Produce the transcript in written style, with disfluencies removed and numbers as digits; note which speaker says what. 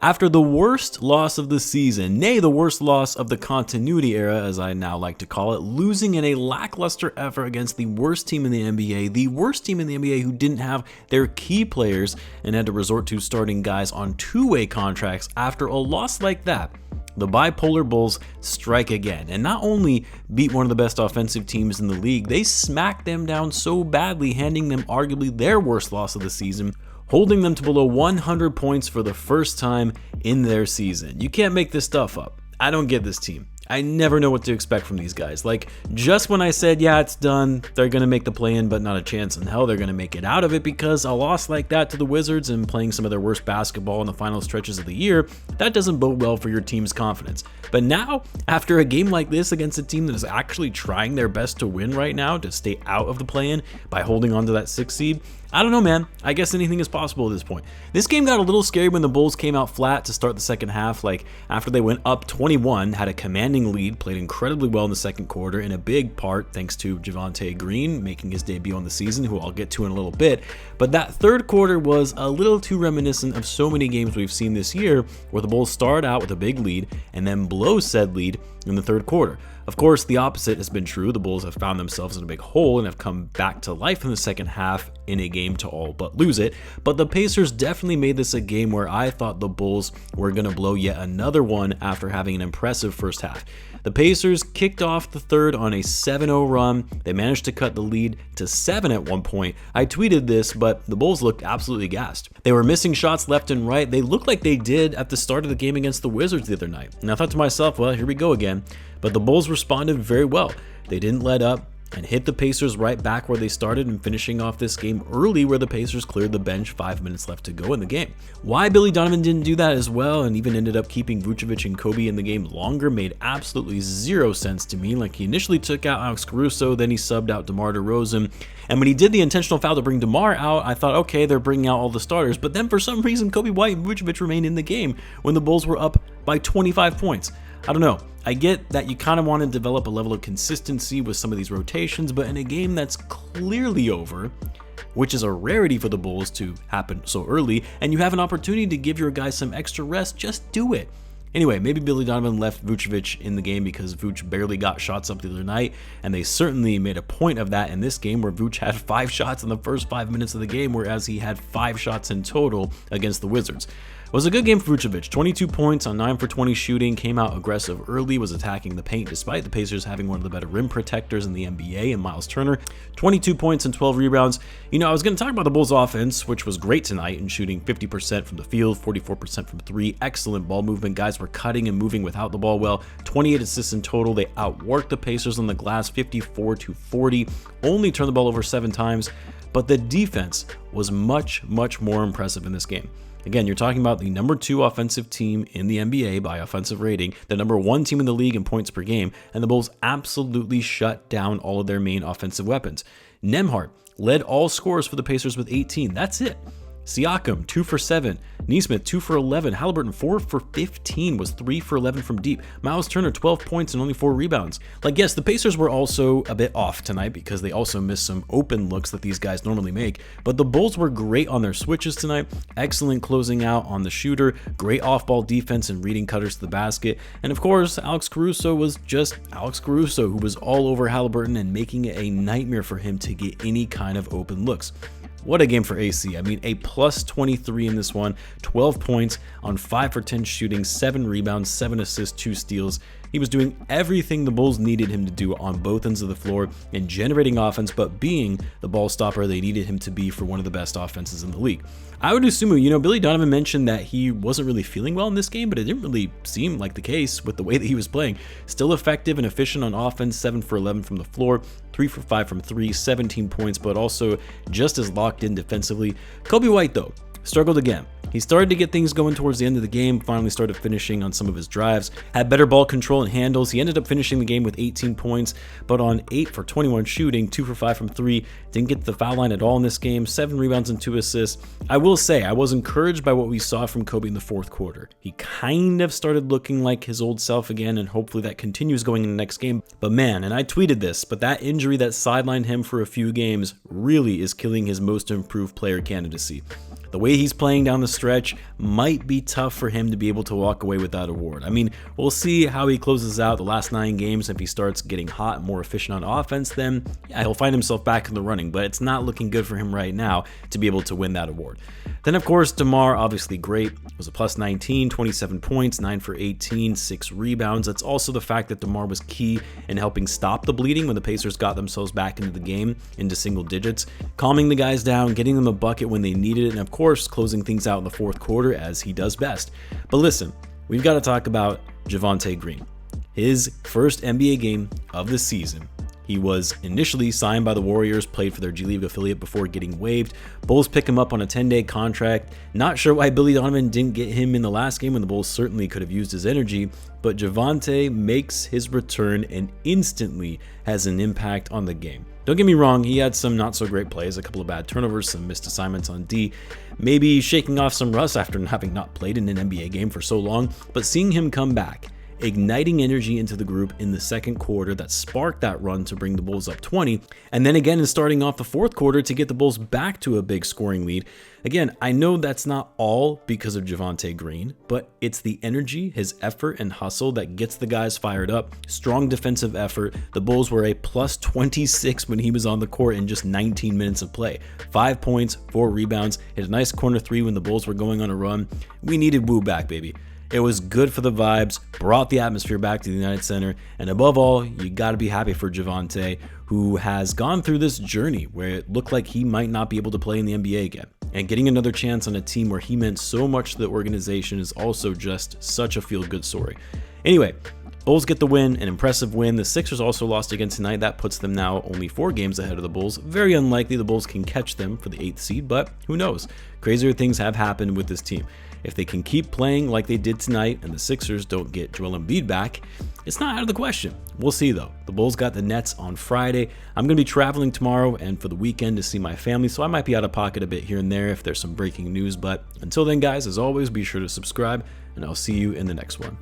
Speaker 1: After the worst loss of the season, nay, the worst loss of the continuity era, as I now like to call it, losing in a lackluster effort against the worst team in the NBA, the worst team in the NBA who didn't have their key players and had to resort to starting guys on two-way contracts after a loss like that. The Bipolar Bulls strike again, and not only beat one of the best offensive teams in the league, they smacked them down so badly, handing them arguably their worst loss of the season, holding them to below 100 points for the first time in their season. You can't make this stuff up. I don't get this team. I never know what to expect from these guys. Like, just when I said, yeah, it's done, they're going to make the play-in, but not a chance in hell they're going to make it out of it, because a loss like that to the Wizards and playing some of their worst basketball in the final stretches of the year, that doesn't bode well for your team's confidence. But now, after a game like this against a team that is actually trying their best to win right now, to stay out of the play-in by holding on to that 6th seed, I don't know, man. I guess anything is possible at this point. This game got a little scary when the Bulls came out flat to start the second half. Like, after they went up 21, had a commanding lead, played incredibly well in the second quarter, in a big part thanks to Javonte Green making his debut on the season, who I'll get to in a little bit. But that third quarter was a little too reminiscent of so many games we've seen this year, where the Bulls start out with a big lead and then blow said lead in the third quarter. Of course, the opposite has been true. The Bulls have found themselves in a big hole and have come back to life in the second half in a game to all but lose it. But the Pacers definitely made this a game where I thought the Bulls were going to blow yet another one after having an impressive first half. The Pacers kicked off the third on a 7-0 run. They managed to cut the lead to 7 at one point. I tweeted this, but the Bulls looked absolutely gassed. They were missing shots left and right. They looked like they did at the start of the game against the Wizards the other night. And I thought to myself, well, here we go again. But the Bulls responded very well. They didn't let up and hit the Pacers right back where they started, and finishing off this game early where the Pacers cleared the bench 5 minutes left to go in the game. Why Billy Donovan didn't do that as well, and even ended up keeping Vucevic and Coby in the game longer, made absolutely zero sense to me. Like, he initially took out Alex Caruso, then he subbed out DeMar DeRozan, and when he did the intentional foul to bring DeMar out, I thought, okay, they're bringing out all the starters, but then for some reason Coby White and Vucevic remained in the game when the Bulls were up by 25 points. I don't know. I get that you kind of want to develop a level of consistency with some of these rotations, but in a game that's clearly over, which is a rarity for the Bulls to happen so early, and you have an opportunity to give your guys some extra rest, just do it. Anyway, maybe Billy Donovan left Vucevic in the game because Vuce barely got shots up the other night, and they certainly made a point of that in this game, where Vuce had 5 shots in the first 5 minutes of the game, whereas he had 5 shots in total against the Wizards. It was a good game for Vucevic. 22 points on 9 for 20 shooting, came out aggressive early, was attacking the paint despite the Pacers having one of the better rim protectors in the NBA in Miles Turner. 22 points and 12 rebounds. You know, I was going to talk about the Bulls offense, which was great tonight in shooting 50% from the field, 44% from 3. Excellent ball movement. Guys were cutting and moving without the ball well. 28 assists in total. They outworked the Pacers on the glass 54-40. Only turned the ball over 7 times. But the defense was much, much more impressive in this game. Again, you're talking about the number 2 offensive team in the NBA by offensive rating, the number 1 team in the league in points per game, and the Bulls absolutely shut down all of their main offensive weapons. Nembhard led all scorers for the Pacers with 18. That's it. Siakam, 2 for 7. Nesmith, 2 for 11. Halliburton, 4 for 15, was 3 for 11 from deep. Miles Turner, 12 points and only 4 rebounds. Like, yes, the Pacers were also a bit off tonight because they also missed some open looks that these guys normally make, but the Bulls were great on their switches tonight. Excellent closing out on the shooter, great off-ball defense and reading cutters to the basket, and of course, Alex Caruso was just Alex Caruso, who was all over Halliburton and making it a nightmare for him to get any kind of open looks. What a game for AC. I mean, a plus 23 in this one, 12 points on 5 for 10 shooting, 7 rebounds, 7 assists, 2 steals. He was doing everything the Bulls needed him to do on both ends of the floor and generating offense, but being the ball stopper they needed him to be for one of the best offenses in the league. Dosunmu, you know, Billy Donovan mentioned that he wasn't really feeling well in this game, but it didn't really seem like the case with the way that he was playing. Still effective and efficient on offense, 7 for 11 from the floor, 3 for 5 from 3, 17 points, but also just as locked in defensively. Coby White, though, struggled again. He started to get things going towards the end of the game, finally started finishing on some of his drives, had better ball control and handles. He ended up finishing the game with 18 points, but on 8 for 21 shooting, 2 for 5 from 3, didn't get to the foul line at all in this game, 7 rebounds and 2 assists. I will say, I was encouraged by what we saw from Coby in the fourth quarter. He kind of started looking like his old self again, and hopefully that continues going in the next game. But man, and I tweeted this, but that injury that sidelined him for a few games really is killing his most improved player candidacy. the way he's playing down the stretch might be tough for him to be able to walk away with that award. I mean, we'll see how he closes out the last 9 games. If he starts getting hot and more efficient on offense, then yeah, he'll find himself back in the running, but it's not looking good for him right now to be able to win that award. Then, of course, DeMar, obviously great. It was a plus 19, 27 points, 9 for 18, 6 rebounds. That's also the fact that DeMar was key in helping stop the bleeding when the Pacers got themselves back into the game into single digits, calming the guys down, getting them a bucket when they needed it, and of course, closing things out in the fourth quarter as he does best. But listen, we've got to talk about Javonte Green. His first NBA game of the season. He was initially signed by the Warriors, played for their G League affiliate before getting waived. Bulls pick him up on a 10-day contract. Not sure why Billy Donovan didn't get him in the last game when the Bulls certainly could have used his energy, but Javonte makes his return and instantly has an impact on the game. Don't get me wrong, he had some not so great plays, a couple of bad turnovers, some missed assignments on D, maybe shaking off some rust after having not played in an NBA game for so long, but seeing him come back, igniting energy into the group in the second quarter that sparked that run to bring the Bulls up 20, and then again in starting off the fourth quarter to get the Bulls back to a big scoring lead. Again, I know that's not all because of Javonte Green, but it's the energy, his effort and hustle that gets the guys fired up. Strong defensive effort. The Bulls were a plus 26 when he was on the court in just 19 minutes of play. 5 points, 4 rebounds, hit a nice corner 3 when the Bulls were going on a run. We needed Woo back, baby. It was good for the vibes, brought the atmosphere back to the United Center, and above all, you got to be happy for Javonte, who has gone through this journey where it looked like he might not be able to play in the NBA again. And getting another chance on a team where he meant so much to the organization is also just such a feel-good story. Anyway, Bulls get the win, an impressive win. The Sixers also lost again tonight. That puts them now only 4 games ahead of the Bulls. Very unlikely the Bulls can catch them for the 8th seed, but who knows? Crazier things have happened with this team. If they can keep playing like they did tonight and the Sixers don't get Joel Embiid back, it's not out of the question. We'll see though. The Bulls got the Nets on Friday. I'm going to be traveling tomorrow and for the weekend to see my family, so I might be out of pocket a bit here and there if there's some breaking news. But until then, guys, as always, be sure to subscribe, and I'll see you in the next one.